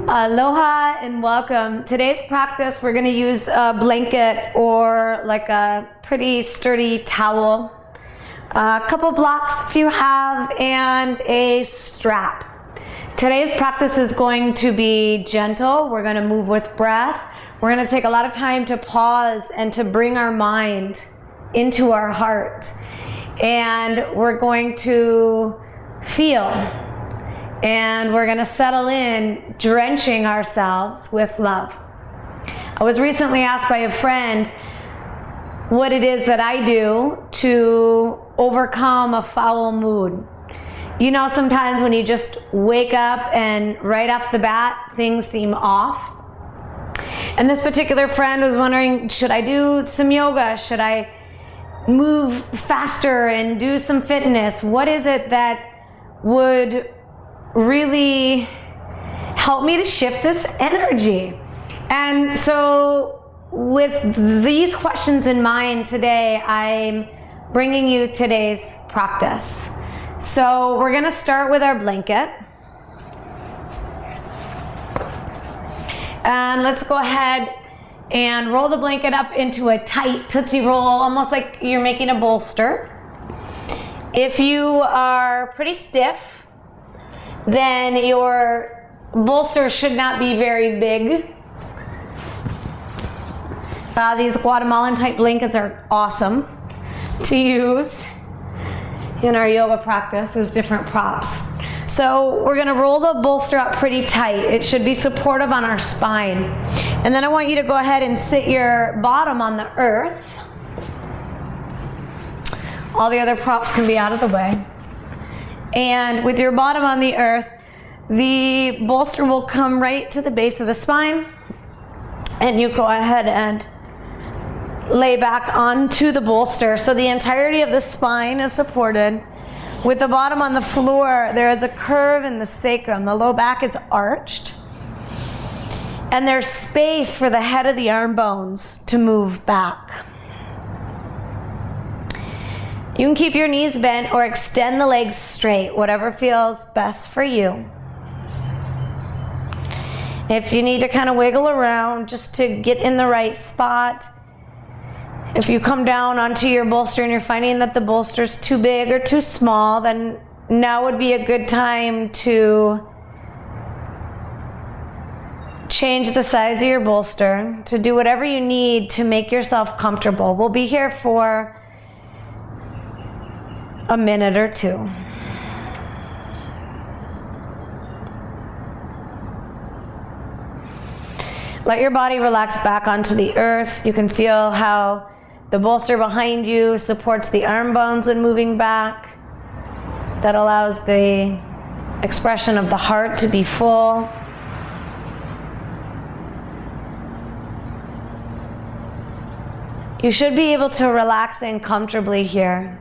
Aloha and welcome. Today's practice, we're going to use a blanket or like a pretty sturdy towel, a couple blocks if you have, and a strap. Today's practice is going to be gentle. We're going to move with breath. We're going to take a lot of time to pause and to bring our mind into our heart. And we're going to feel. And we're going to settle in, drenching ourselves with love. I was recently asked by a friend what it is that I do to overcome a foul mood. You know, sometimes when you just wake up and right off the bat, things seem off. And this particular friend was wondering, should I do some yoga? Should I move faster and do some fitness? What is it that would really help me to shift this energy? And so with these questions in mind today, I'm bringing you today's practice. So we're going to start with our blanket. And let's go ahead and roll the blanket up into a tight Tootsie Roll, almost like you're making a bolster. If you are pretty stiff, then your bolster should not be very big. These Guatemalan type blankets are awesome to use in our yoga practice as different props. So we're going to roll the bolster up pretty tight. It should be supportive on our spine. And then I want you to go ahead and sit your bottom on the earth. All the other props can be out of the way. And with your bottom on the earth, the bolster will come right to the base of the spine. And you go ahead and lay back onto the bolster. So the entirety of the spine is supported. With the bottom on the floor, there is a curve in the sacrum. The low back is arched. And there's space for the head of the arm bones to move back. You can keep your knees bent or extend the legs straight, whatever feels best for you. If you need to kind of wiggle around just to get in the right spot, if you come down onto your bolster and you're finding that the bolster's too big or too small, then now would be a good time to change the size of your bolster, to do whatever you need to make yourself comfortable. We'll be here for a minute or two. Let your body relax back onto the earth. You can feel how the bolster behind you supports the arm bones in moving back. That allows the expression of the heart to be full. You should be able to relax in comfortably here.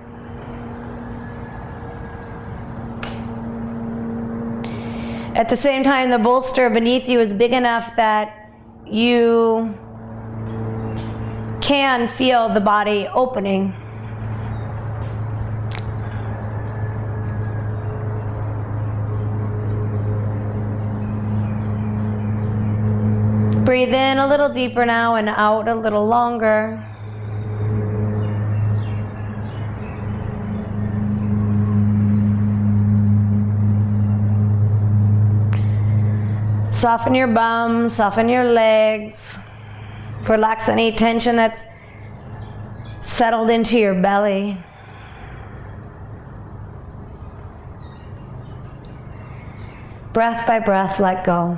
At the same time, the bolster beneath you is big enough that you can feel the body opening. Breathe in a little deeper now and out a little longer. Soften your bum, soften your legs. Relax any tension that's settled into your belly. Breath by breath, let go.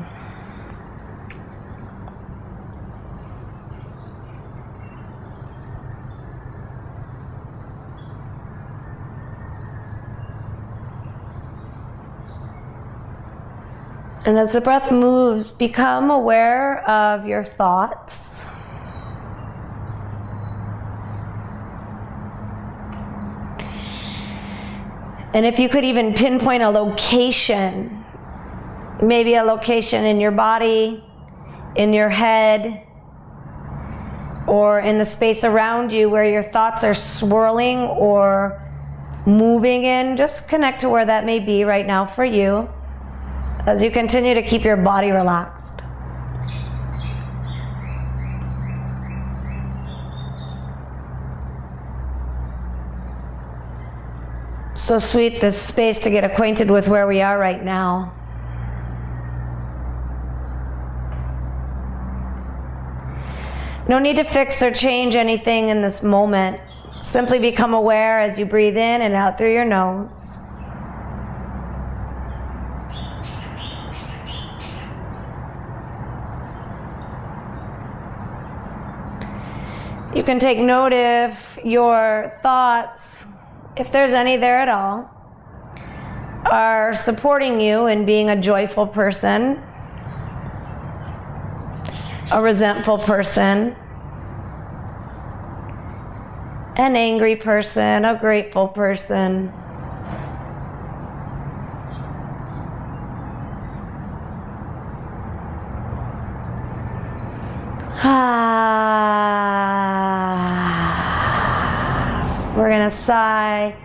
And as the breath moves, become aware of your thoughts. And if you could even pinpoint a location, maybe a location in your body, in your head, or in the space around you where your thoughts are swirling or moving in, just connect to where that may be right now for you. as you continue to keep your body relaxed. So sweet, this space to get acquainted with where we are right now. No need to fix or change anything in this moment. Simply become aware as you breathe in and out through your nose. You can take note if your thoughts, if there's any there at all, are supporting you in being a joyful person, a resentful person, an angry person, a grateful person. We're going to sigh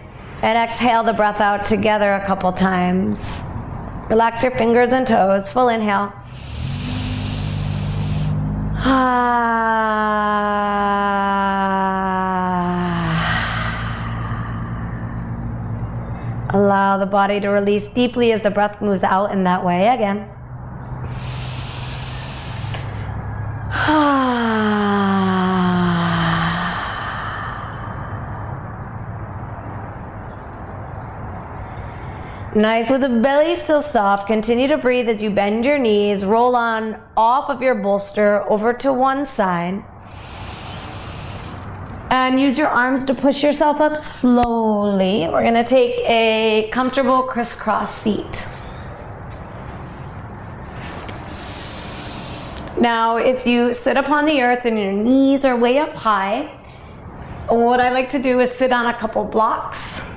and exhale the breath out together a couple times. Relax your fingers and toes. Full inhale. Allow the body to release deeply as the breath moves out in that way. Again. Nice. With the belly still soft, continue to breathe as you bend your knees, roll on off of your bolster over to one side. And use your arms to push yourself up slowly. We're going to take a comfortable crisscross seat. Now, if you sit upon the earth and your knees are way up high, what I like to do is sit on a couple blocks.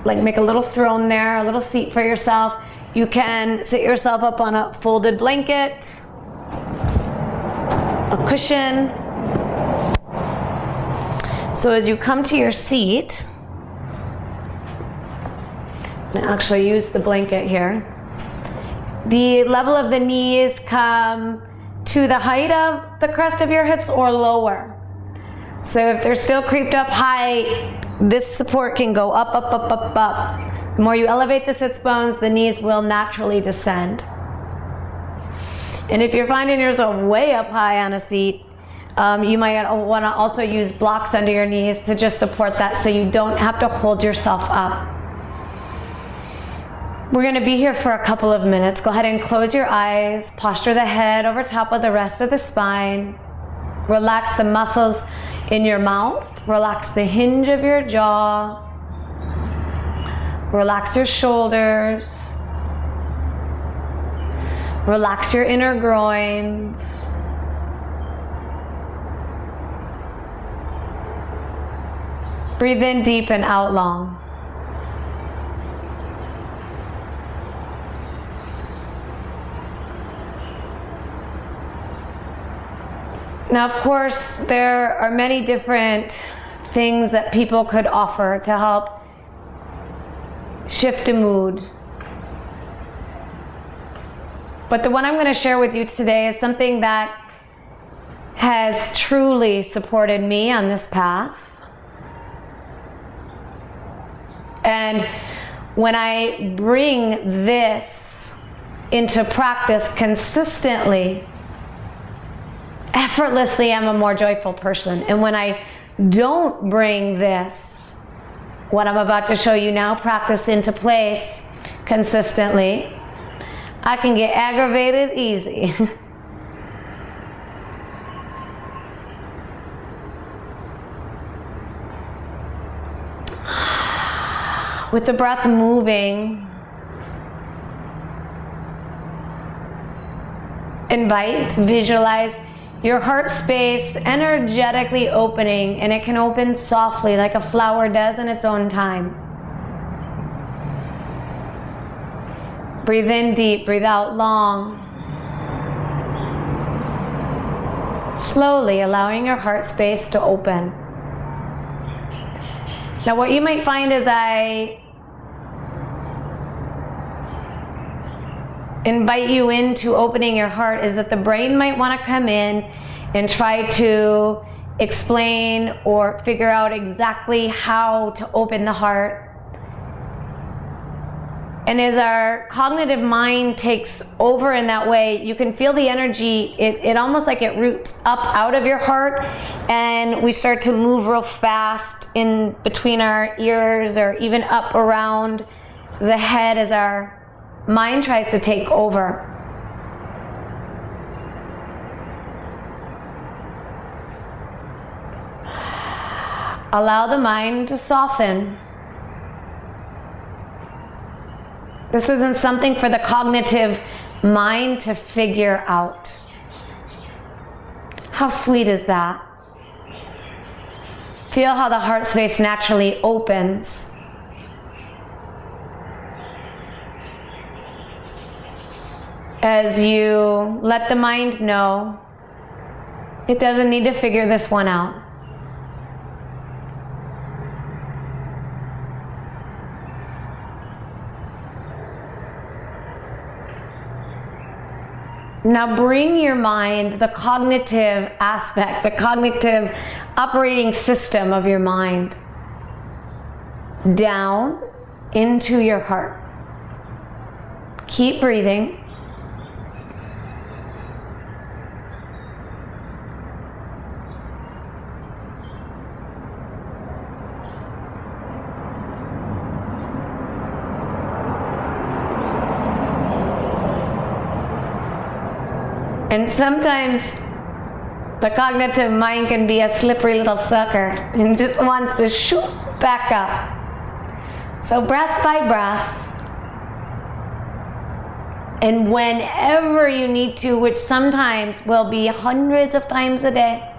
Like make a little throne there, a little seat for yourself. You can sit yourself up on a folded blanket, a cushion. So as you come to your seat, I'm gonna actually use the blanket here. The level of the knees come to the height of the crest of your hips or lower. So if they're still creeped up high, this support can go up, up, up, up, up. The more you elevate the sits bones, the knees will naturally descend. And if you're finding yourself way up high on a seat, you might want to also use blocks under your knees to just support that so you don't have to hold yourself up. We're going to be here for a couple of minutes. Go ahead and close your eyes, posture the head over top of the rest of the spine. Relax the muscles in your mouth. Relax the hinge of your jaw. Relax your shoulders. Relax your inner groins. Breathe in deep and out long. Now, of course, there are many different things that people could offer to help shift a mood. But the one I'm going to share with you today is something that has truly supported me on this path. And when I bring this into practice consistently, effortlessly, I'm a more joyful person. And when I don't bring this, what I'm about to show you now, practice into place consistently, I can get aggravated easy. With the breath moving, invite, visualize your heart space energetically opening, and it can open softly like a flower does in its own time. Breathe in deep, breathe out long. Slowly allowing your heart space to open. Now what you might find as I invite you into opening your heart is that the brain might want to come in and try to explain or figure out exactly how to open the heart. And as our cognitive mind takes over in that way, you can feel the energy, it almost like it roots up out of your heart, and we start to move real fast in between our ears or even up around the head as our mind tries to take over. Allow the mind to soften. This isn't something for the cognitive mind to figure out. How sweet is that? Feel how the heart space naturally opens. As you let the mind know it doesn't need to figure this one out. Now bring your mind, the cognitive aspect, the cognitive operating system of your mind, down into your heart. Keep breathing. And sometimes the cognitive mind can be a slippery little sucker and just wants to shoot back up. So breath by breath, and whenever you need to, which sometimes will be hundreds of times a day,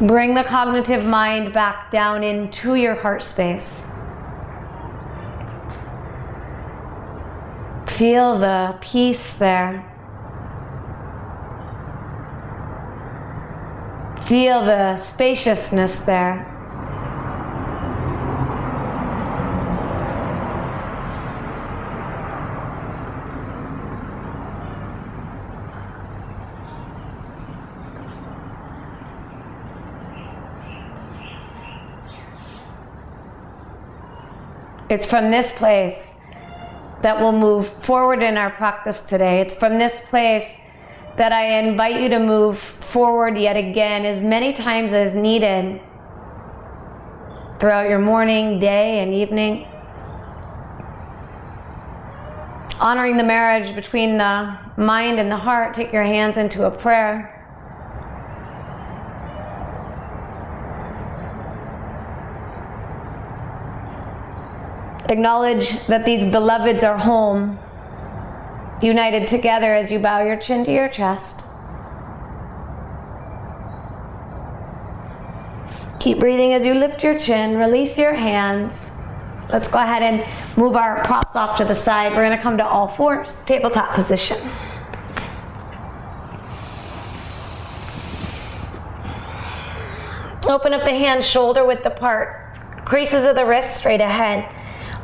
bring the cognitive mind back down into your heart space. Feel the peace there. Feel the spaciousness there. It's from this place that we'll move forward in our practice today. It's from this place that I invite you to move forward yet again as many times as needed throughout your morning, day, and evening. Honoring the marriage between the mind and the heart, take your hands into a prayer. Acknowledge that these beloveds are home, united together as you bow your chin to your chest. Keep breathing as you lift your chin, release your hands. Let's go ahead and move our props off to the side. We're going to come to all fours, tabletop position. Open up the hands shoulder width apart, creases of the wrists straight ahead.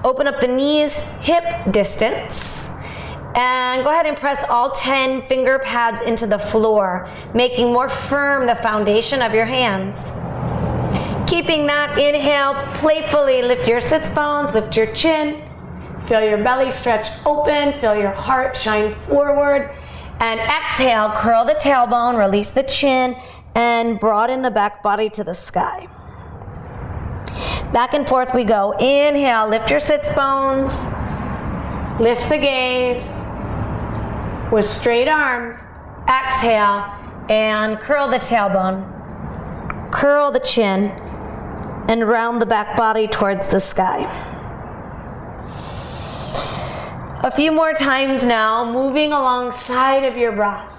Open up the knees hip distance. And go ahead and press all 10 finger pads into the floor, making more firm the foundation of your hands. Keeping that inhale, playfully lift your sits bones, lift your chin. Feel your belly stretch open, feel your heart shine forward. And exhale, curl the tailbone, release the chin, and broaden the back body to the sky. Back and forth we go. Inhale, lift your sits bones, lift the gaze. With straight arms, exhale, and curl the tailbone, curl the chin, and round the back body towards the sky. A few more times now, moving alongside of your breath.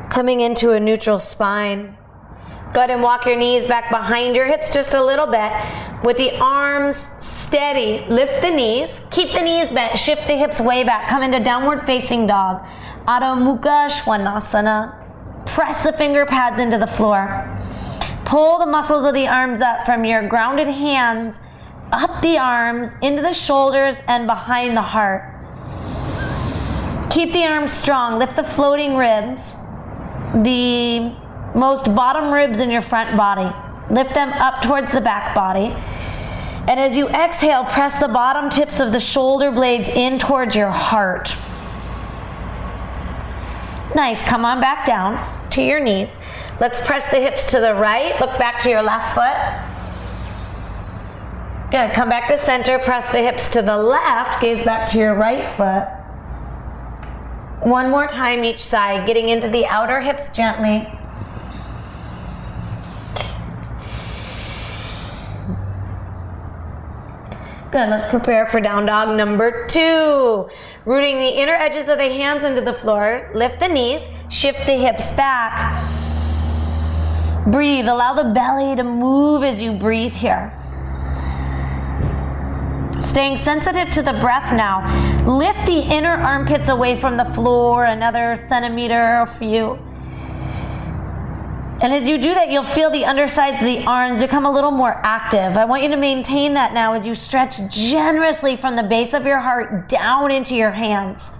Coming into a neutral spine, Go ahead and walk your knees back behind your hips just a little bit. With the arms steady, lift the knees. Keep the knees bent. Shift the hips way back. Come into downward facing dog. Adho Mukha Svanasana. Press the finger pads into the floor. Pull the muscles of the arms up from your grounded hands, up the arms, into the shoulders, and behind the heart. Keep the arms strong. Lift the floating ribs. The most bottom ribs in your front body. Lift them up towards the back body. And as you exhale, press the bottom tips of the shoulder blades in towards your heart. Nice. Come on back down to your knees. Let's press the hips to the right. Look back to your left foot. Good. Come back to center. Press the hips to the left. Gaze back to your right foot. One more time each side. Getting into the outer hips gently. Good. Let's prepare for down dog number 2. Rooting the inner edges of the hands into the floor. Lift the knees. Shift the hips back. Breathe. Allow the belly to move as you breathe here. Staying sensitive to the breath now. Lift the inner armpits away from the floor, another centimeter or few. And as you do that, you'll feel the undersides of the arms become a little more active. I want you to maintain that now as you stretch generously from the base of your heart down into your hands.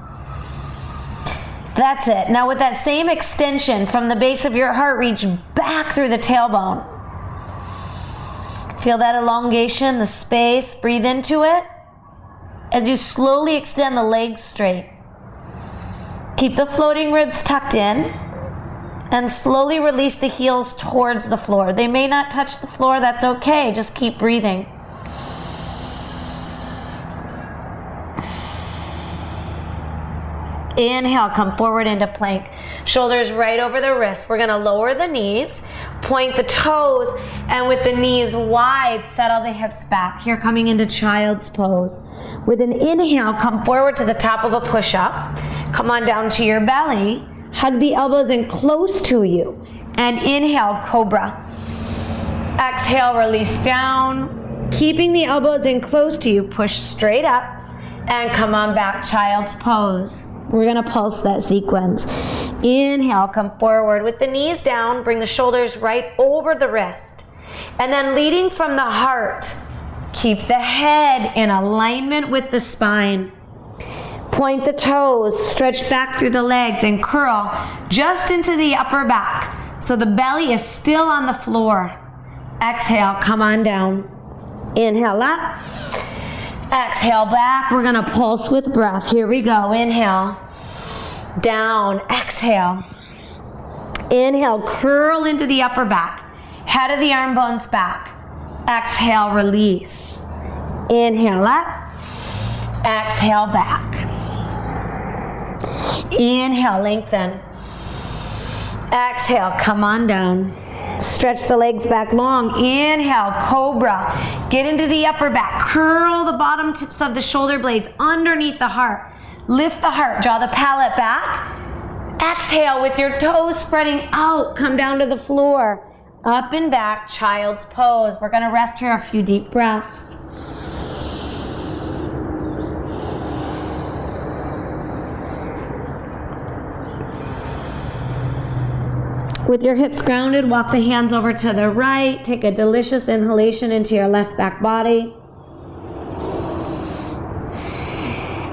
That's it. Now with that same extension from the base of your heart, reach back through the tailbone. Feel that elongation, the space. Breathe into it as you slowly extend the legs straight. Keep the floating ribs tucked in. And slowly release the heels towards the floor. They may not touch the floor, that's okay. Just keep breathing. Inhale, come forward into plank. Shoulders right over the wrists. We're gonna lower the knees, point the toes, and with the knees wide, settle the hips back. Here, coming into child's pose. With an inhale, come forward to the top of a push-up. Come on down to your belly. Hug the elbows in close to you. And inhale, cobra. Exhale, release down. Keeping the elbows in close to you, push straight up. And come on back, child's pose. We're gonna pulse that sequence. Inhale, come forward with the knees down. Bring the shoulders right over the wrist. And then leading from the heart, keep the head in alignment with the spine. Point the toes, stretch back through the legs and curl just into the upper back. So the belly is still on the floor. Exhale, come on down. Inhale up. Exhale back. We're gonna pulse with breath. Here we go. Inhale. Down. Exhale. Inhale, curl into the upper back. Head of the arm bones back. Exhale, release. Inhale up. Exhale back. Inhale, lengthen. Exhale, come on down. Stretch the legs back long. Inhale, cobra. Get into the upper back. Curl the bottom tips of the shoulder blades underneath the heart. Lift the heart. Draw the palate back. Exhale with your toes spreading out. Come down to the floor. Up and back, child's pose. We're going to rest here a few deep breaths. With your hips grounded, walk the hands over to the right. Take a delicious inhalation into your left back body.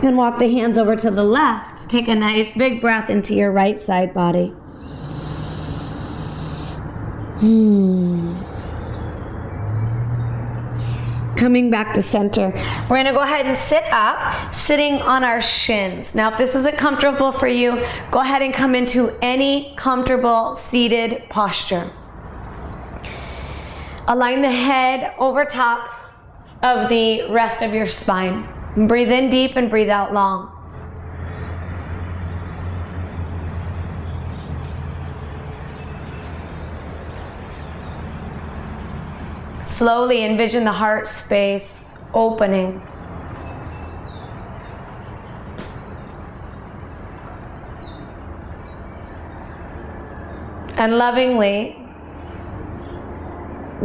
And walk the hands over to the left. Take a nice big breath into your right side body. Coming back to center. We're going to go ahead and sit up, sitting on our shins. Now, if this isn't comfortable for you, go ahead and come into any comfortable seated posture. Align the head over top of the rest of your spine. Breathe in deep and breathe out long. Slowly envision the heart space opening. And lovingly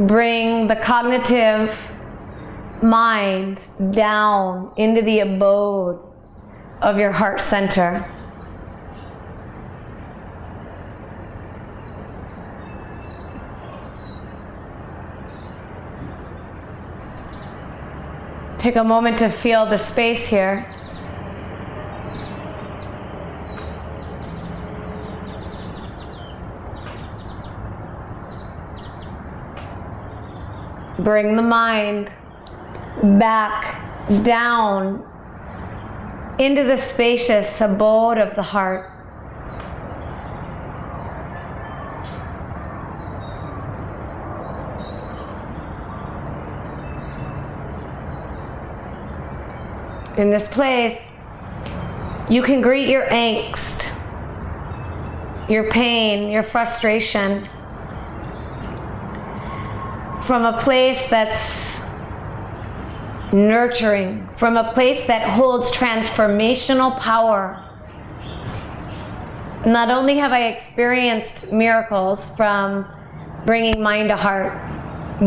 bring the cognitive mind down into the abode of your heart center. Take a moment to feel the space here. Bring the mind back down into the spacious abode of the heart. In this place, you can greet your angst, your pain, your frustration from a place that's nurturing, from a place that holds transformational power. Not only have I experienced miracles from bringing mind to heart,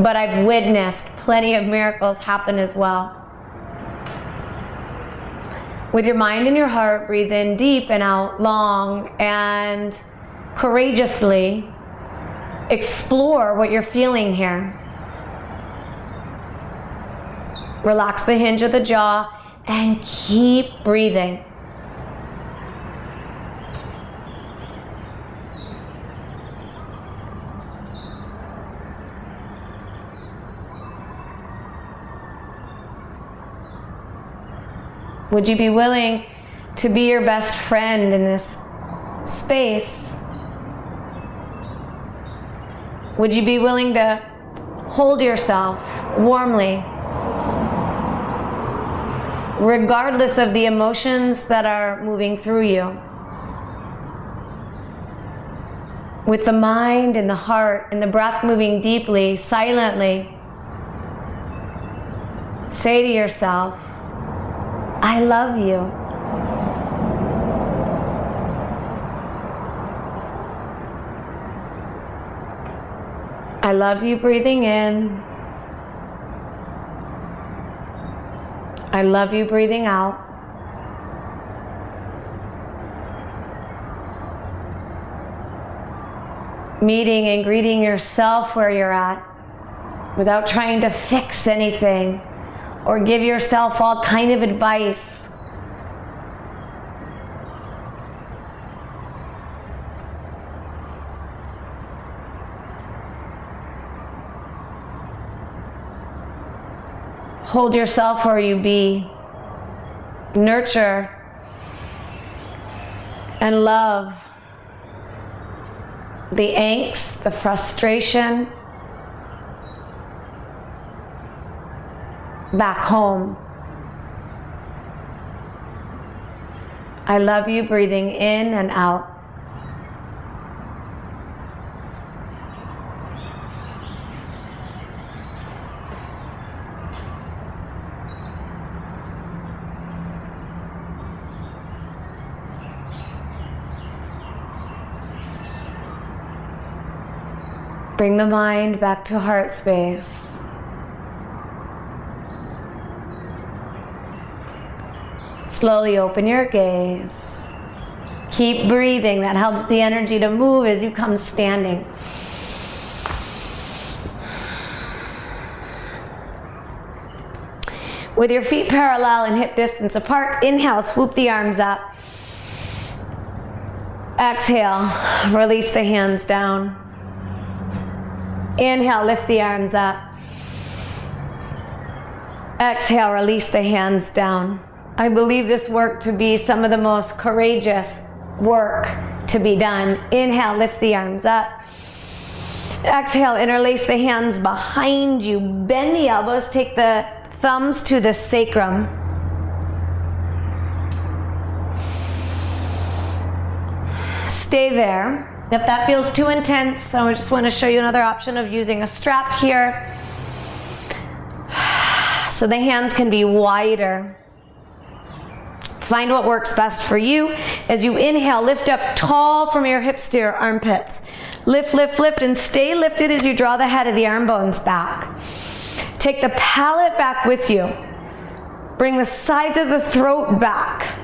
but I've witnessed plenty of miracles happen as well. With your mind and your heart, breathe in deep and out long, and courageously explore what you're feeling here. Relax the hinge of the jaw and keep breathing. Would you be willing to be your best friend in this space? Would you be willing to hold yourself warmly, regardless of the emotions that are moving through you? With the mind and the heart and the breath moving deeply, silently, say to yourself, I love you. I love you breathing in. I love you breathing out. Meeting and greeting yourself where you're at without trying to fix anything or give yourself all kind of advice. Hold yourself where you be. Nurture and love the angst, the frustration back home. I love you breathing in and out. Bring the mind back to heart space. Slowly open your gaze. Keep breathing. That helps the energy to move as you come standing. With your feet parallel and hip distance apart, inhale, swoop the arms up. Exhale, release the hands down. Inhale, lift the arms up. Exhale, release the hands down. I believe this work to be some of the most courageous work to be done. Inhale, lift the arms up. Exhale, interlace the hands behind you. Bend the elbows, take the thumbs to the sacrum. Stay there. If that feels too intense, I just want to show you another option of using a strap here. So the hands can be wider. Find what works best for you. As you inhale, lift up tall from your hips to your armpits. Lift, lift, lift, and stay lifted as you draw the head of the arm bones back. Take the palate back with you. Bring the sides of the throat back.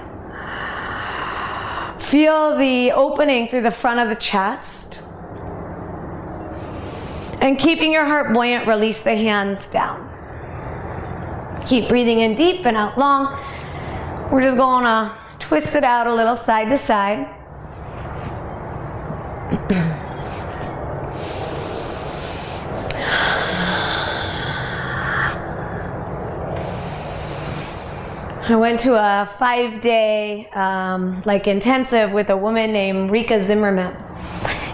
Feel the opening through the front of the chest. And keeping your heart buoyant, release the hands down. Keep breathing in deep and out long. We're just going to twist it out a little side to side. I went to a 5-day intensive with a woman named Rika Zimmerman.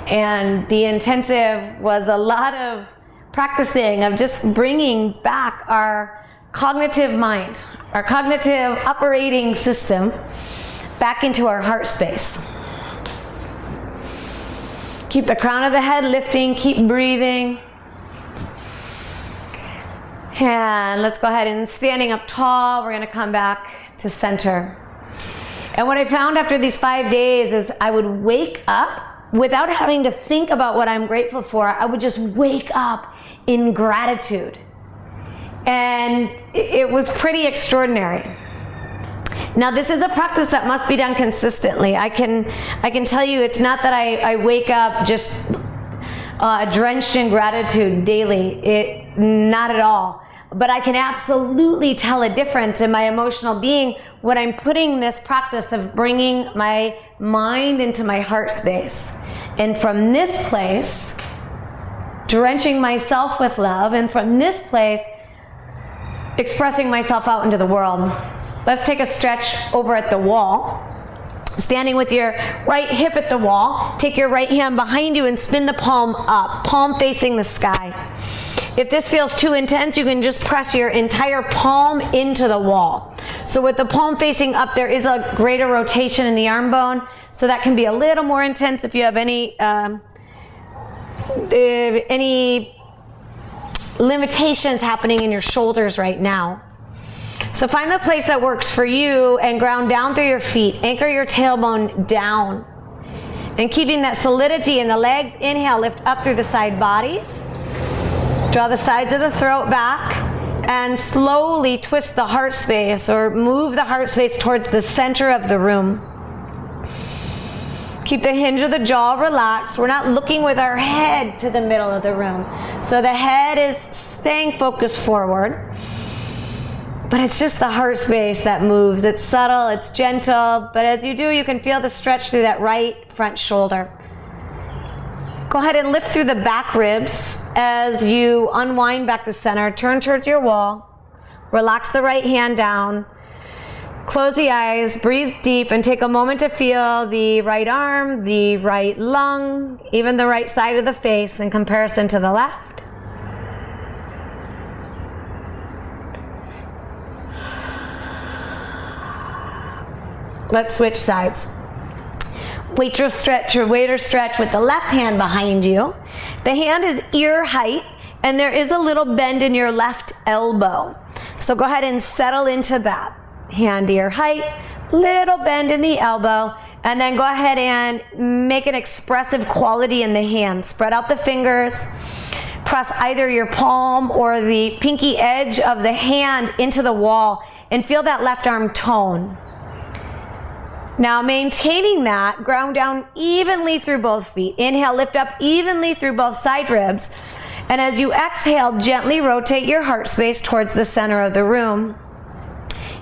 And the intensive was a lot of practicing of just bringing back our cognitive mind, our cognitive operating system back into our heart space. Keep the crown of the head lifting, keep breathing. And let's go ahead and standing up tall, we're going to come back to center. And what I found after these 5 days is I would wake up without having to think about what I'm grateful for. I would just wake up in gratitude. And it was pretty extraordinary. Now, this is a practice that must be done consistently. I can tell you it's not that I wake up just drenched in gratitude daily. Not at all. But I can absolutely tell a difference in my emotional being when I'm putting this practice of bringing my mind into my heart space. And from this place, drenching myself with love, and from this place, expressing myself out into the world. Let's take a stretch over at the wall. Standing with your right hip at the wall, take your right hand behind you and spin the palm up, palm facing the sky. If this feels too intense, you can just press your entire palm into the wall. So with the palm facing up, there is a greater rotation in the arm bone, so that can be a little more intense if you have any limitations happening in your shoulders right now. So find the place that works for you and ground down through your feet. Anchor your tailbone down. And keeping that solidity in the legs, inhale, lift up through the side bodies. Draw the sides of the throat back and slowly twist the heart space or move the heart space towards the center of the room. Keep the hinge of the jaw relaxed. We're not looking with our head to the middle of the room. So the head is staying focused forward. But it's just the heart space that moves. It's subtle, it's gentle, but as you do, you can feel the stretch through that right front shoulder. Go ahead and lift through the back ribs as you unwind back to center. Turn towards your wall. Relax the right hand down. Close the eyes, breathe deep, and take a moment to feel the right arm, the right lung, even the right side of the face in comparison to the left. Let's switch sides. Waiter stretch with the left hand behind you. The hand is ear height, and there is a little bend in your left elbow. So go ahead and settle into that. Hand ear height, little bend in the elbow, and then go ahead and make an expressive quality in the hand. Spread out the fingers. Press either your palm or the pinky edge of the hand into the wall and feel that left arm tone. Now maintaining that, ground down evenly through both feet. Inhale, lift up evenly through both side ribs. And as you exhale, gently rotate your heart space towards the center of the room.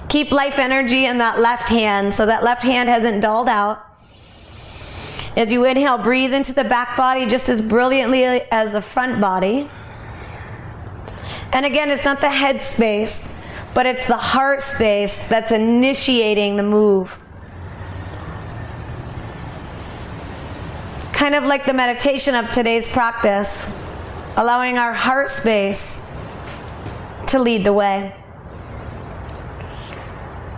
Keep life energy in that left hand so that left hand hasn't dulled out. As you inhale, breathe into the back body just as brilliantly as the front body. And again, it's not the head space, but it's the heart space that's initiating the move. Kind of like the meditation of today's practice, allowing our heart space to lead the way.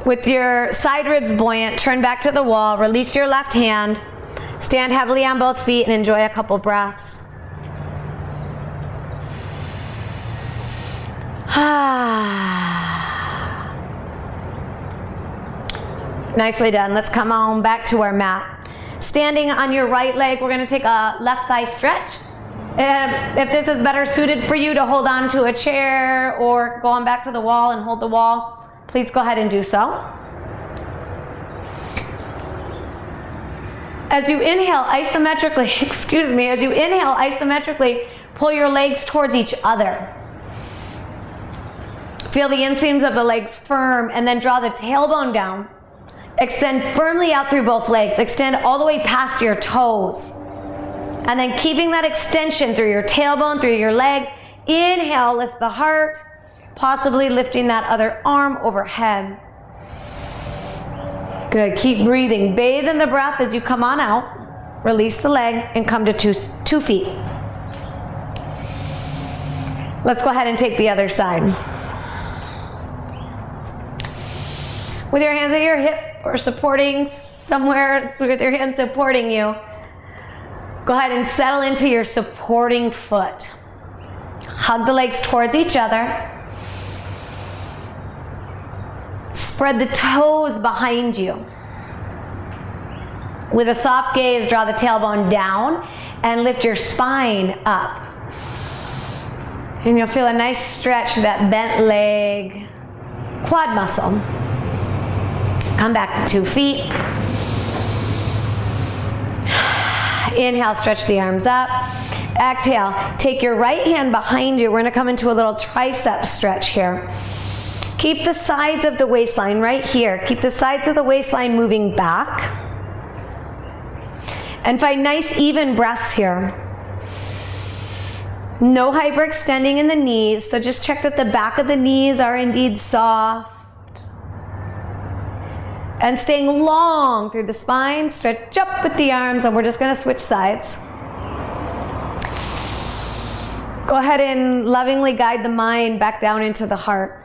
With your side ribs buoyant, turn back to the wall, release your left hand, stand heavily on both feet, and enjoy a couple breaths. Nicely done. Let's come on back to our mat. Standing on your right leg, we're going to take a left thigh stretch. If this is better suited for you to hold on to a chair or go on back to the wall and hold the wall, please go ahead and do so. As you inhale isometrically, pull your legs towards each other. Feel the inseams of the legs firm, and then draw the tailbone down. Extend firmly out through both legs. Extend all the way past your toes. And then keeping that extension through your tailbone, through your legs. Inhale, lift the heart, possibly lifting that other arm overhead. Good, keep breathing. Bathe in the breath as you come on out. Release the leg and come to two feet. Let's go ahead and take the other side. With your hands at your hip or supporting somewhere, with your hands supporting you, go ahead and settle into your supporting foot. Hug the legs towards each other. Spread the toes behind you. With a soft gaze, draw the tailbone down and lift your spine up. And you'll feel a nice stretch to that bent leg, quad muscle. Come back to 2 feet. Inhale, stretch the arms up. Exhale, take your right hand behind you. We're going to come into a little tricep stretch here. Keep the sides of the waistline right here. Keep the sides of the waistline moving back. And find nice even breaths here. No hyperextending in the knees, so just check that the back of the knees are indeed soft. And staying long through the spine, stretch up with the arms, and we're just going to switch sides. Go ahead and lovingly guide the mind back down into the heart.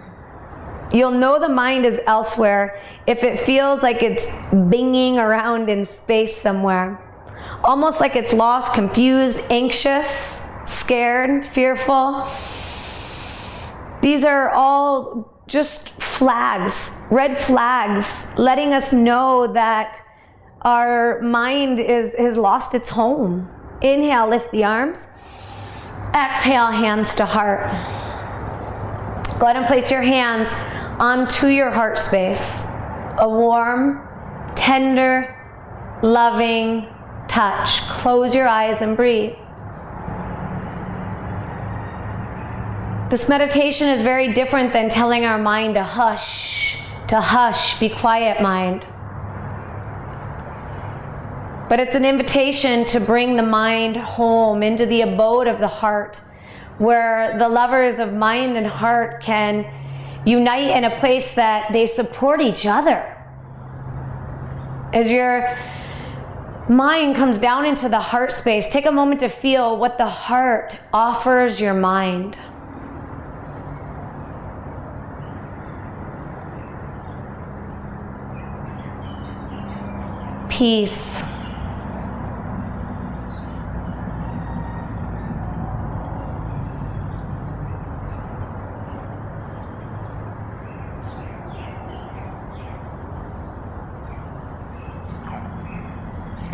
You'll know the mind is elsewhere if it feels like it's binging around in space somewhere. Almost like it's lost, confused, anxious, scared, fearful. These are all just flags, red flags, letting us know that our mind has lost its home. Inhale, lift the arms. Exhale, hands to heart. Go ahead and place your hands onto your heart space. A warm, tender, loving touch. Close your eyes and breathe. This meditation is very different than telling our mind to hush, be quiet, mind. But it's an invitation to bring the mind home into the abode of the heart, where the lovers of mind and heart can unite in a place that they support each other. As your mind comes down into the heart space, take a moment to feel what the heart offers your mind. Peace.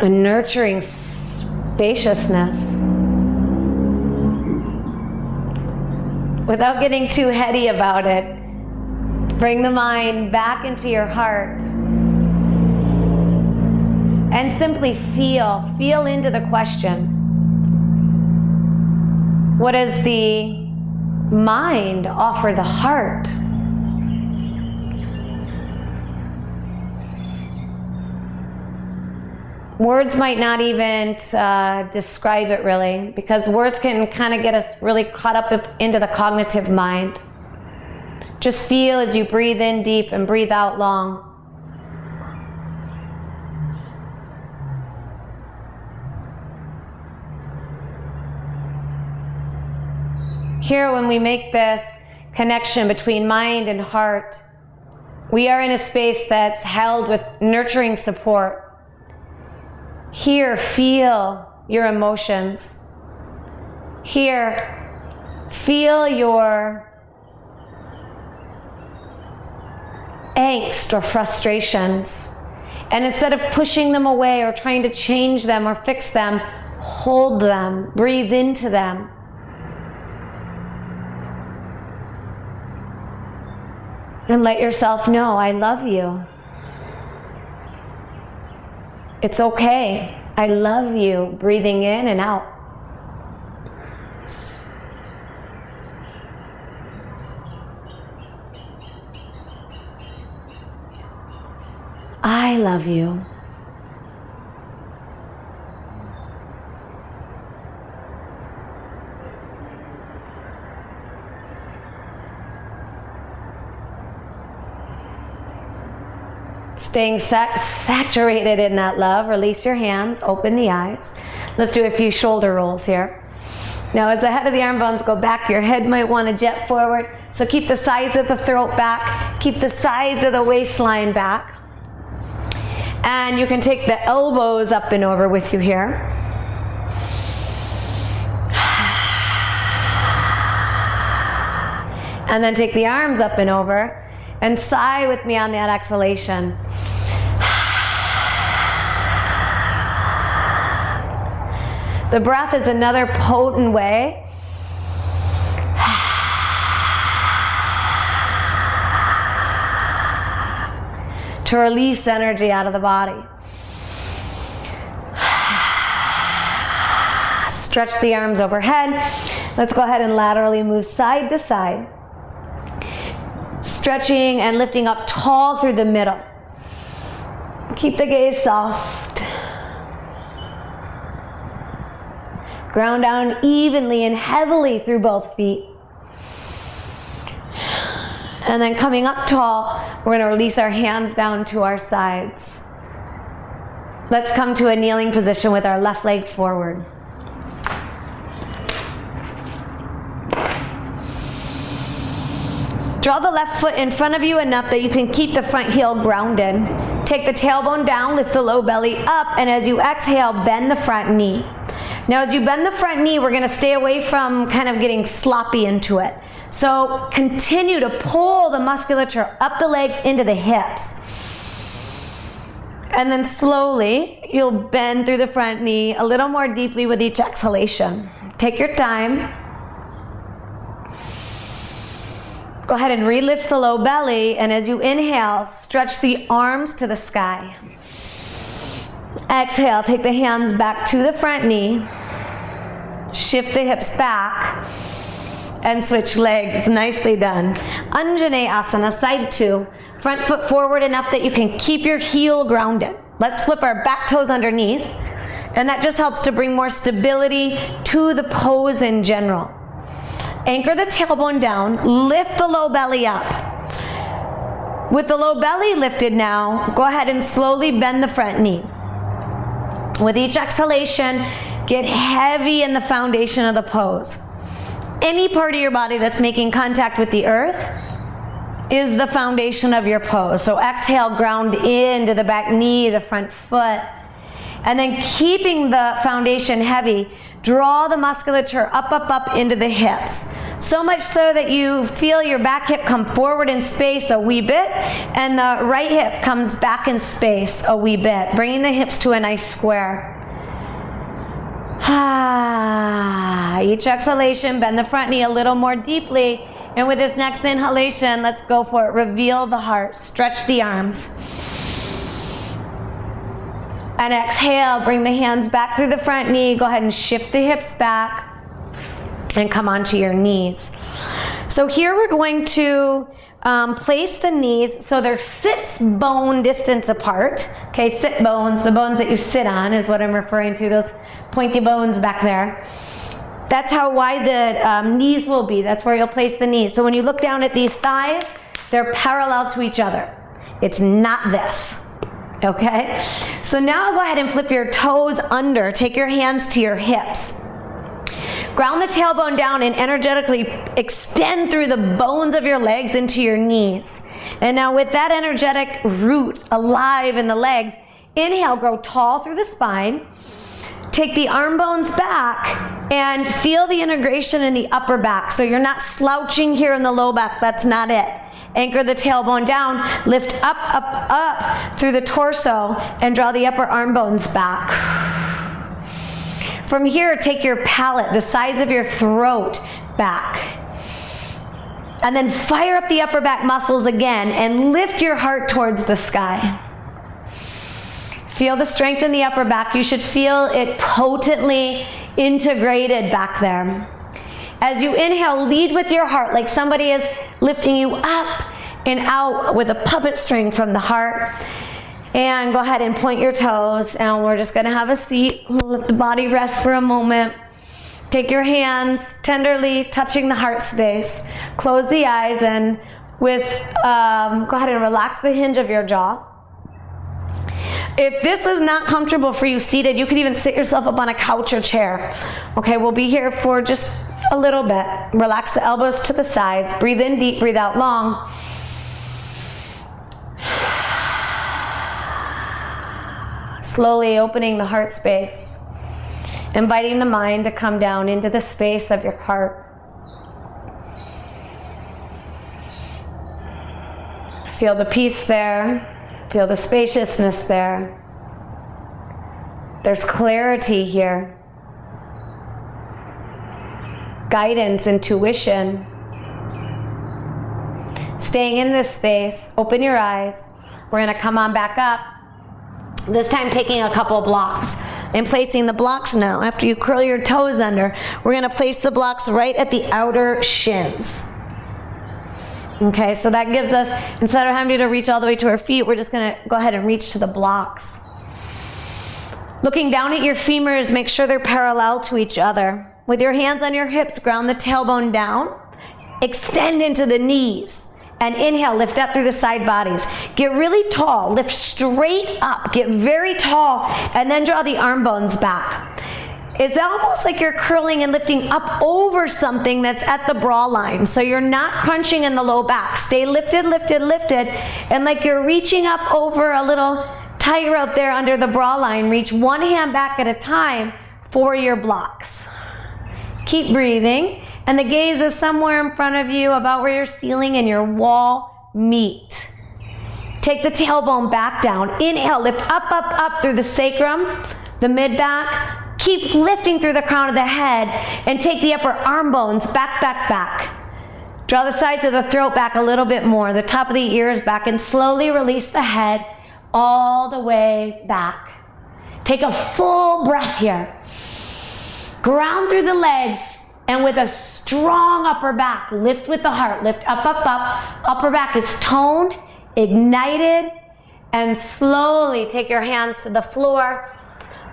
A nurturing spaciousness. Without getting too heady about it, bring the mind back into your heart. And simply feel into the question. What does the mind offer the heart? Words might not even describe it really, because words can kind of get us really caught up into the cognitive mind. Just feel as you breathe in deep and breathe out long. Here, when we make this connection between mind and heart, we are in a space that's held with nurturing support. Here, feel your emotions. Here, feel your angst or frustrations. And instead of pushing them away or trying to change them or fix them, hold them, breathe into them. And let yourself know, I love you. It's okay. I love you. Breathing in and out. I love you. Staying saturated in that love. Release your hands, open the eyes. Let's do a few shoulder rolls here. Now as the head of the arm bones go back, your head might want to jet forward. So keep the sides of the throat back. Keep the sides of the waistline back. And you can take the elbows up and over with you here. And then take the arms up and over. And sigh with me on that exhalation. The breath is another potent way to release energy out of the body. Stretch the arms overhead. Let's go ahead and laterally move side to side. Stretching and lifting up tall through the middle. Keep the gaze soft. Ground down evenly and heavily through both feet. And then coming up tall, we're going to release our hands down to our sides. Let's come to a kneeling position with our left leg forward. Draw the left foot in front of you enough that you can keep the front heel grounded. Take the tailbone down, lift the low belly up, and as you exhale, bend the front knee. Now as you bend the front knee, we're going to stay away from kind of getting sloppy into it. So continue to pull the musculature up the legs into the hips. And then slowly, you'll bend through the front knee a little more deeply with each exhalation. Take your time. Go ahead and relift the low belly, and as you inhale, stretch the arms to the sky. Exhale, take the hands back to the front knee. Shift the hips back and switch legs. Nicely done. Anjaneyasana, side two. Front foot forward enough that you can keep your heel grounded. Let's flip our back toes underneath, and that just helps to bring more stability to the pose in general. Anchor the tailbone down, lift the low belly up. With the low belly lifted now, go ahead and slowly bend the front knee. With each exhalation, get heavy in the foundation of the pose. Any part of your body that's making contact with the earth is the foundation of your pose. So exhale, ground into the back knee, the front foot. And then keeping the foundation heavy, draw the musculature up into the hips. So much so that you feel your back hip come forward in space a wee bit, and the right hip comes back in space a wee bit, bringing the hips to a nice square. Each exhalation, bend the front knee a little more deeply. And with this next inhalation, let's go for it. Reveal the heart, stretch the arms. And exhale, bring the hands back through the front knee. Go ahead and shift the hips back and come onto your knees. So here we're going to place the knees so they're sit bone distance apart. Okay, sit bones, the bones that you sit on is what I'm referring to, those pointy bones back there. That's how wide the knees will be. That's where you'll place the knees. So when you look down at these thighs, they're parallel to each other. It's not this. Okay? So now go ahead and flip your toes under. Take your hands to your hips. Ground the tailbone down and energetically extend through the bones of your legs into your knees. And now with that energetic root alive in the legs, inhale, grow tall through the spine. Take the arm bones back and feel the integration in the upper back. So you're not slouching here in the low back. That's not it. Anchor the tailbone down, lift up, up, up through the torso, and draw the upper arm bones back. From here, take your palate, the sides of your throat, back. And then fire up the upper back muscles again and lift your heart towards the sky. Feel the strength in the upper back. You should feel it potently integrated back there. As you inhale, lead with your heart like somebody is lifting you up and out with a puppet string from the heart. And go ahead and point your toes, and we're just gonna have a seat. Let the body rest for a moment. Take your hands tenderly touching the heart space. Close the eyes, and go ahead and relax the hinge of your jaw. If this is not comfortable for you seated, you can even sit yourself up on a couch or chair. Okay, we'll be here for just a little bit. Relax the elbows to the sides. Breathe in deep, breathe out long. Slowly opening the heart space, inviting the mind to come down into the space of your heart. Feel the peace there. Feel the spaciousness there. There's clarity here. Guidance, intuition. Staying in this space, open your eyes. We're going to come on back up. This time taking a couple blocks and placing the blocks now. After you curl your toes under, we're going to place the blocks right at the outer shins. Okay, so that gives us, instead of having to reach all the way to our feet, we're just going to go ahead and reach to the blocks. Looking down at your femurs, make sure they're parallel to each other. With your hands on your hips, ground the tailbone down. Extend into the knees. And inhale, lift up through the side bodies. Get really tall, lift straight up, get very tall, and then draw the arm bones back. It's almost like you're curling and lifting up over something that's at the bra line. So you're not crunching in the low back. Stay lifted, lifted, lifted, and like you're reaching up over a little tightrope there under the bra line. Reach one hand back at a time for your blocks. Keep breathing. And the gaze is somewhere in front of you, about where your ceiling and your wall meet. Take the tailbone back down. Inhale, lift up, up, up through the sacrum, the mid-back. Keep lifting through the crown of the head, and take the upper arm bones back, back, back. Draw the sides of the throat back a little bit more, the top of the ears back, and slowly release the head all the way back. Take a full breath here. Ground through the legs. And with a strong upper back, lift with the heart, lift up, up, up, upper back. It's toned, ignited, and slowly take your hands to the floor.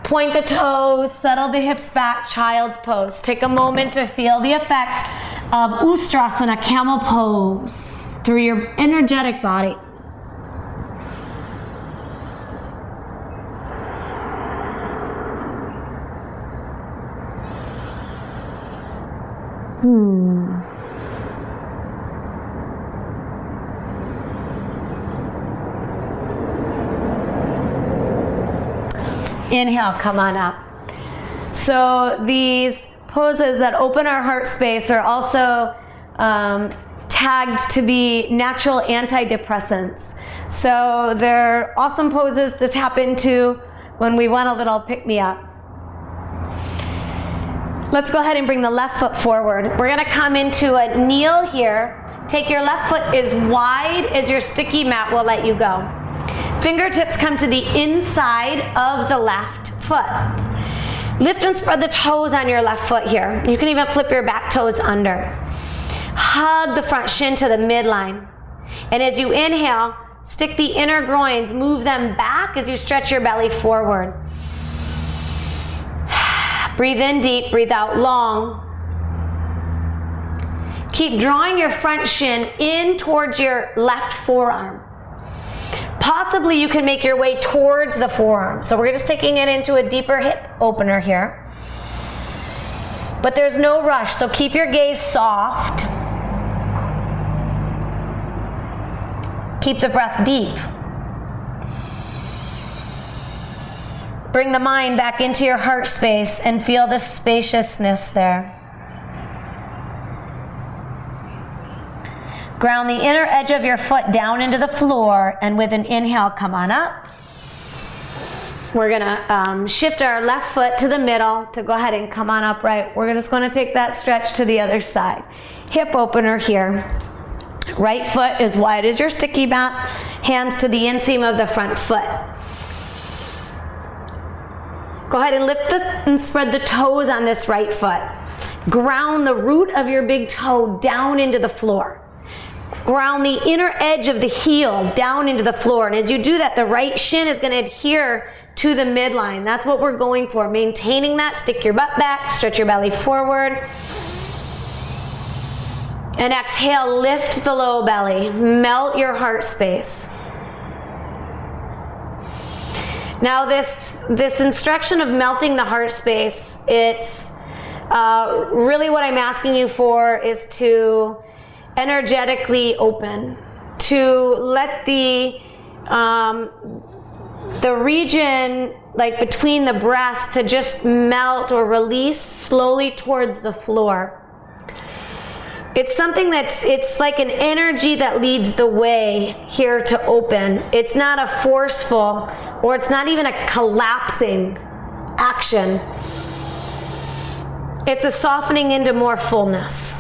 Point the toes, settle the hips back, child's pose. Take a moment to feel the effects of Ustrasana, camel pose, through your energetic body. Inhale, come on up. So these poses that open our heart space are also tagged to be natural antidepressants. So they're awesome poses to tap into when we want a little pick-me-up. Let's go ahead and bring the left foot forward. We're gonna come into a kneel here. Take your left foot as wide as your sticky mat will let you go. Fingertips come to the inside of the left foot. Lift and spread the toes on your left foot here. You can even flip your back toes under. Hug the front shin to the midline. And as you inhale, stick the inner groins, move them back as you stretch your belly forward. Breathe in deep, breathe out long. Keep drawing your front shin in towards your left forearm. Possibly you can make your way towards the forearm. So we're just taking it into a deeper hip opener here. But there's no rush, so keep your gaze soft. Keep the breath deep. Bring the mind back into your heart space and feel the spaciousness there. Ground the inner edge of your foot down into the floor, and with an inhale, come on up. We're gonna shift our left foot to the middle to go ahead and come on upright. We're just gonna take that stretch to the other side. Hip opener here. Right foot as wide as your sticky mat, hands to the inseam of the front foot. Go ahead and lift and spread the toes on this right foot. Ground the root of your big toe down into the floor. Ground the inner edge of the heel down into the floor. And as you do that, the right shin is going to adhere to the midline. That's what we're going for. Maintaining that. Stick your butt back. Stretch your belly forward. And exhale, lift the low belly. Melt your heart space. Now this instruction of melting the heart space, it's really what I'm asking you for is to energetically open, to let the region like between the breasts to just melt or release slowly towards the floor. It's something it's like an energy that leads the way here to open. It's not a forceful, or it's not even a collapsing action. It's a softening into more fullness.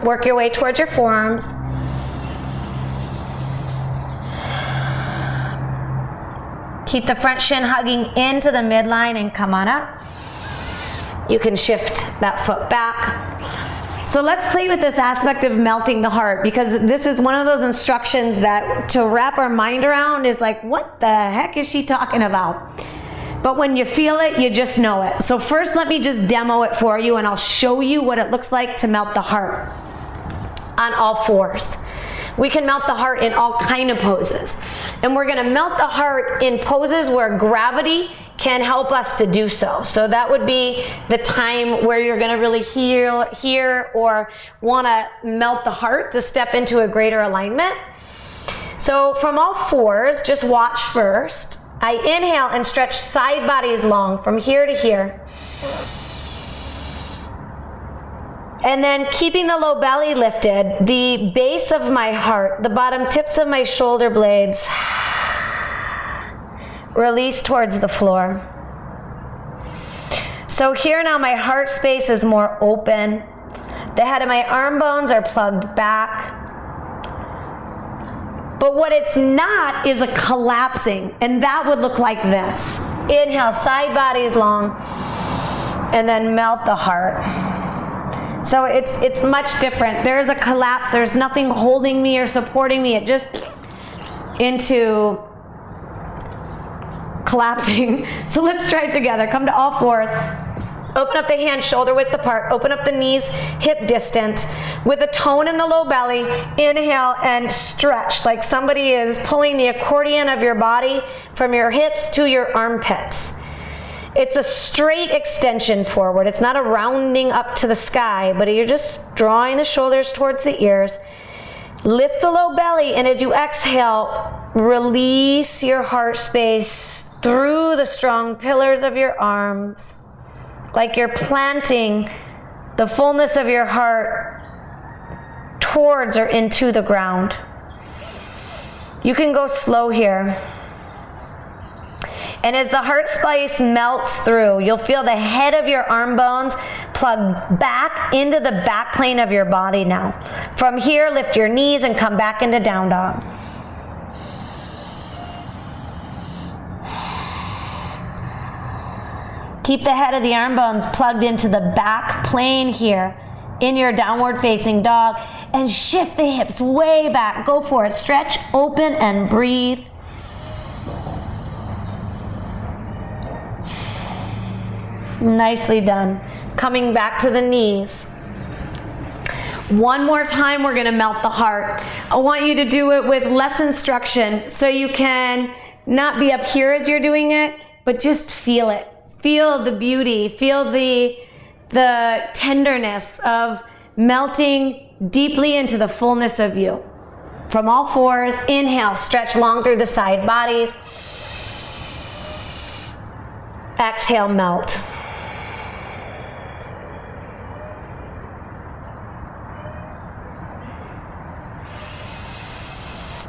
Work your way towards your forearms. Keep the front shin hugging into the midline and come on up. You can shift that foot back. So let's play with this aspect of melting the heart, because this is one of those instructions that to wrap our mind around is like, what the heck is she talking about? But when you feel it, you just know it. So first, let me just demo it for you, and I'll show you what it looks like to melt the heart on all fours. We can melt the heart in all kind of poses. And we're gonna melt the heart in poses where gravity can help us to do so. So that would be the time where you're gonna really hear or wanna melt the heart to step into a greater alignment. So from all fours, just watch first. I inhale and stretch side bodies long from here to here. And then keeping the low belly lifted, the base of my heart, the bottom tips of my shoulder blades, release towards the floor. So here now my heart space is more open. The head of my arm bones are plugged back. But what it's not is a collapsing, and that would look like this. Inhale, side bodies long, and then melt the heart. So it's much different. There's a collapse. There's nothing holding me or supporting me. It just into collapsing. So let's try it together. Come to all fours. Open up the hands shoulder width apart. Open up the knees hip distance. With a tone in the low belly, inhale and stretch like somebody is pulling the accordion of your body from your hips to your armpits. It's a straight extension forward. It's not a rounding up to the sky, but you're just drawing the shoulders towards the ears. Lift the low belly, and as you exhale, release your heart space through the strong pillars of your arms, like you're planting the fullness of your heart towards or into the ground. You can go slow here. And as the heart space melts through, you'll feel the head of your arm bones plug back into the back plane of your body now. From here, lift your knees and come back into down dog. Keep the head of the arm bones plugged into the back plane here in your downward facing dog, and shift the hips way back. Go for it. Stretch, open, and breathe. Nicely done. Coming back to the knees. One more time, we're gonna melt the heart. I want you to do it with less instruction, so you can not be up here as you're doing it, but just feel it. Feel the beauty, feel the tenderness of melting deeply into the fullness of you. From all fours, inhale, stretch long through the side bodies. Exhale, melt.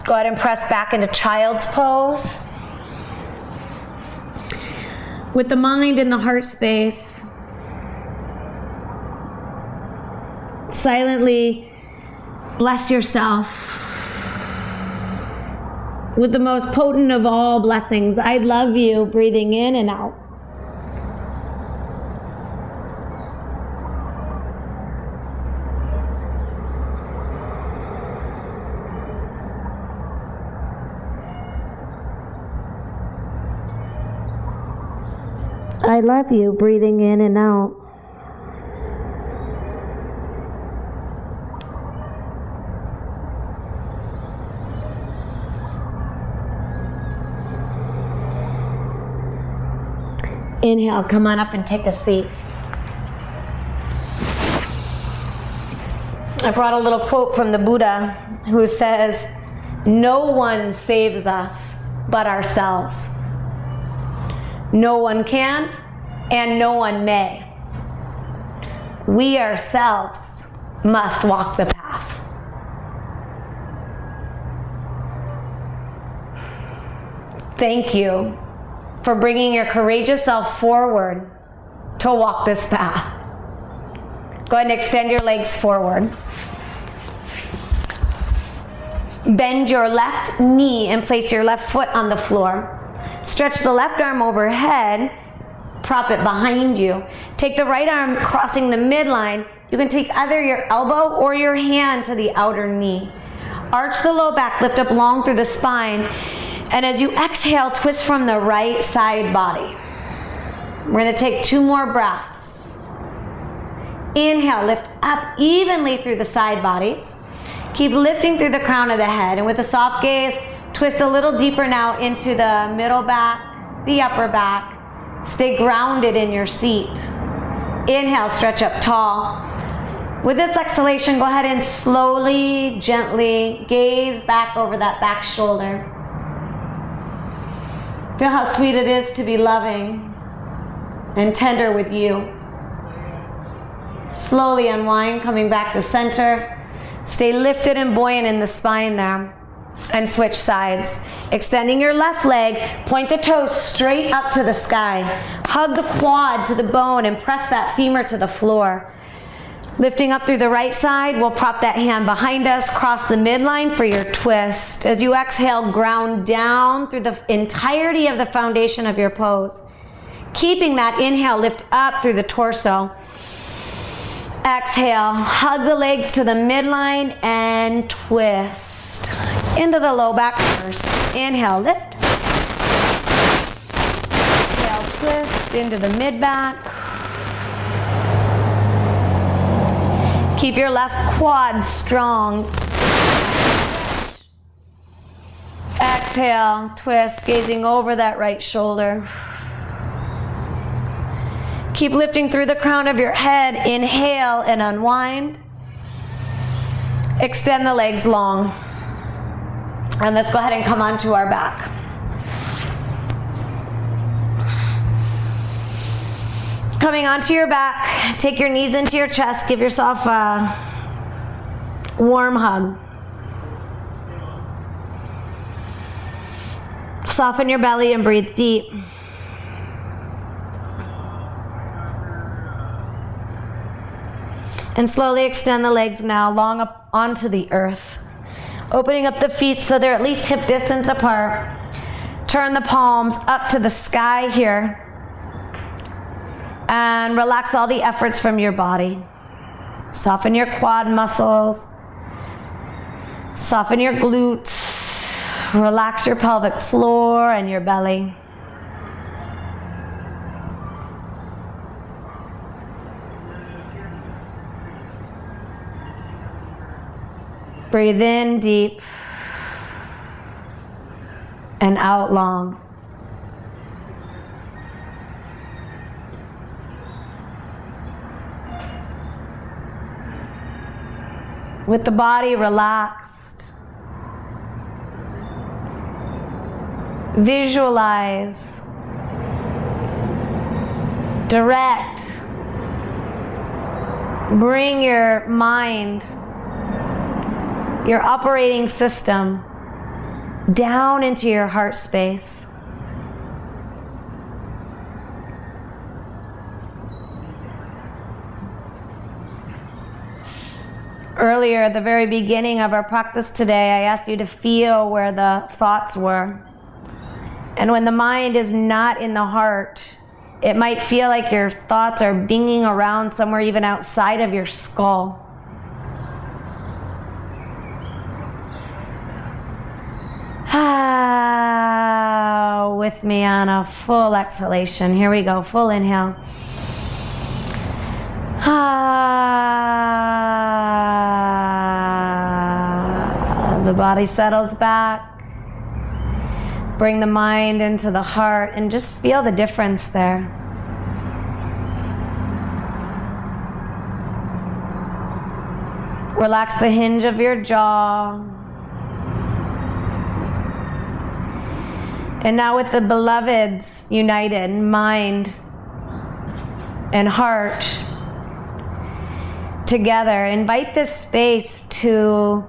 Go ahead and press back into child's pose. With the mind in the heart space, silently bless yourself with the most potent of all blessings. I love you, breathing in and out. I love you, breathing in and out. Inhale, come on up and take a seat. I brought a little quote from the Buddha who says, "No one saves us but ourselves. No one can and no one may. We ourselves must walk the path." Thank you for bringing your courageous self forward to walk this path. Go ahead and extend your legs forward. Bend your left knee and place your left foot on the floor. Stretch the left arm overhead, prop it behind you. Take the right arm crossing the midline. You can take either your elbow or your hand to the outer knee. Arch the low back, lift up long through the spine. And as you exhale, twist from the right side body. We're gonna take 2 more breaths. Inhale, lift up evenly through the side bodies. Keep lifting through the crown of the head. And with a soft gaze, twist a little deeper now into the middle back, the upper back. Stay grounded in your seat. Inhale, stretch up tall. With this exhalation, go ahead and slowly, gently gaze back over that back shoulder. Feel how sweet it is to be loving and tender with you. Slowly unwind, coming back to center. Stay lifted and buoyant in the spine there. And switch sides. Extending your left leg, point the toes straight up to the sky. Hug the quad to the bone and press that femur to the floor. Lifting up through the right side, we'll prop that hand behind us, cross the midline for your twist. As you exhale, ground down through the entirety of the foundation of your pose. Keeping that inhale, lift up through the torso. Exhale, hug the legs to the midline and twist. Into the low back first. Inhale, lift. Exhale, twist into the mid back. Keep your left quad strong. Exhale, twist, gazing over that right shoulder. Keep lifting through the crown of your head. Inhale and unwind. Extend the legs long. And let's go ahead and come onto our back. Coming onto your back, take your knees into your chest, give yourself a warm hug. Soften your belly and breathe deep. And slowly extend the legs now long up onto the earth. Opening up the feet so they're at least hip distance apart. Turn the palms up to the sky here. And relax all the efforts from your body. Soften your quad muscles. Soften your glutes. Relax your pelvic floor and your belly. Breathe in deep and out long. With the body relaxed, visualize, direct, bring your mind, your operating system down into your heart space. Earlier, at the very beginning of our practice today, I asked you to feel where the thoughts were. And when the mind is not in the heart, it might feel like your thoughts are binging around somewhere even outside of your skull. With me on a full exhalation. Here we go, full inhale. The body settles back. Bring the mind into the heart and just feel the difference there. Relax the hinge of your jaw. And now with the beloveds united, mind and heart together, invite this space to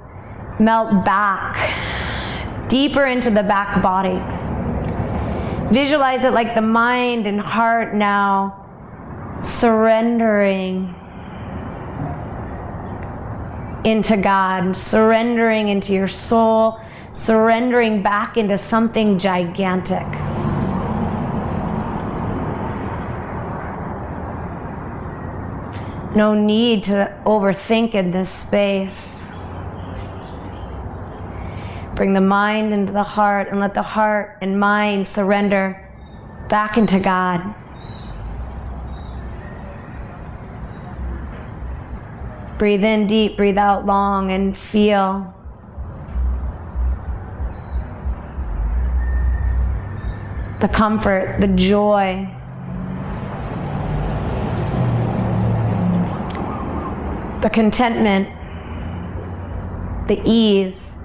melt back, deeper into the back body. Visualize it like the mind and heart now surrendering into God, surrendering into your soul, surrendering back into something gigantic. No need to overthink in this space. Bring the mind into the heart and let the heart and mind surrender back into God. Breathe in deep, breathe out long, and feel the comfort, the joy, the contentment, the ease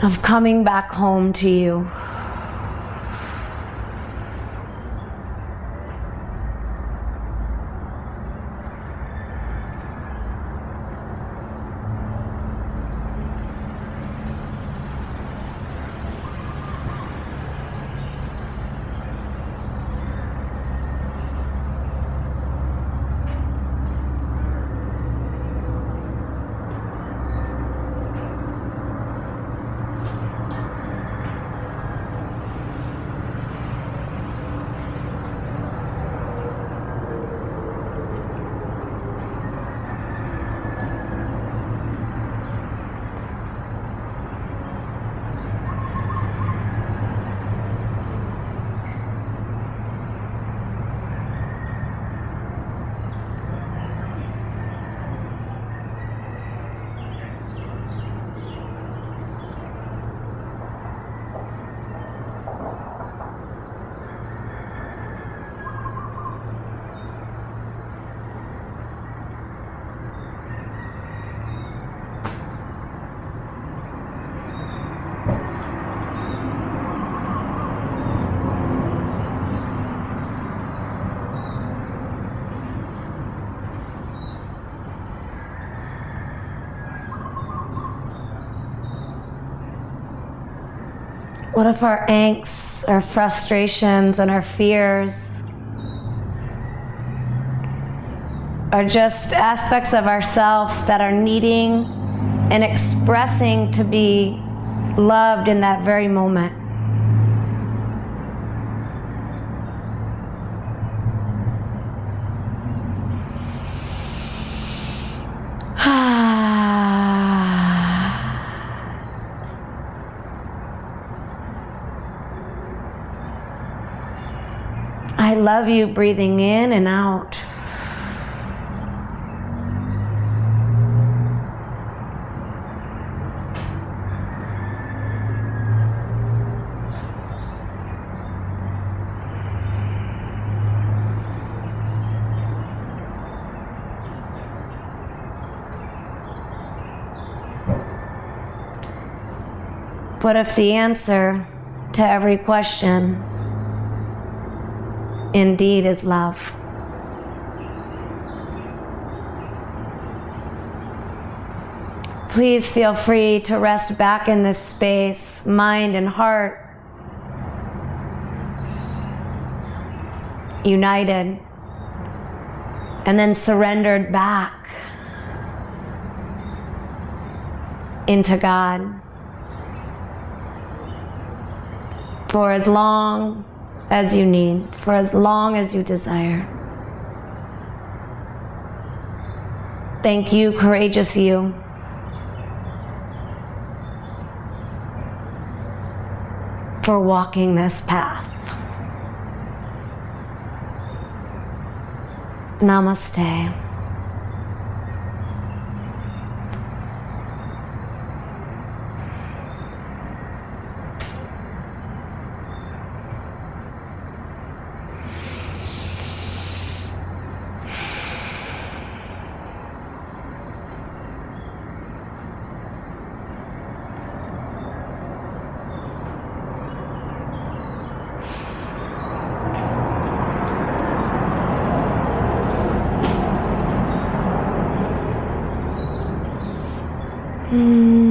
of coming back home to you. What if our angst, our frustrations, and our fears are just aspects of ourself that are needing and expressing to be loved in that very moment? I love you, breathing in and out. What if the answer to every question indeed is love? please feel free to rest back in this space, mind and heart united, and then surrendered back into God for as long as you need, for as long as you desire. Thank you, courageous you. For walking this path. Namaste. Mm.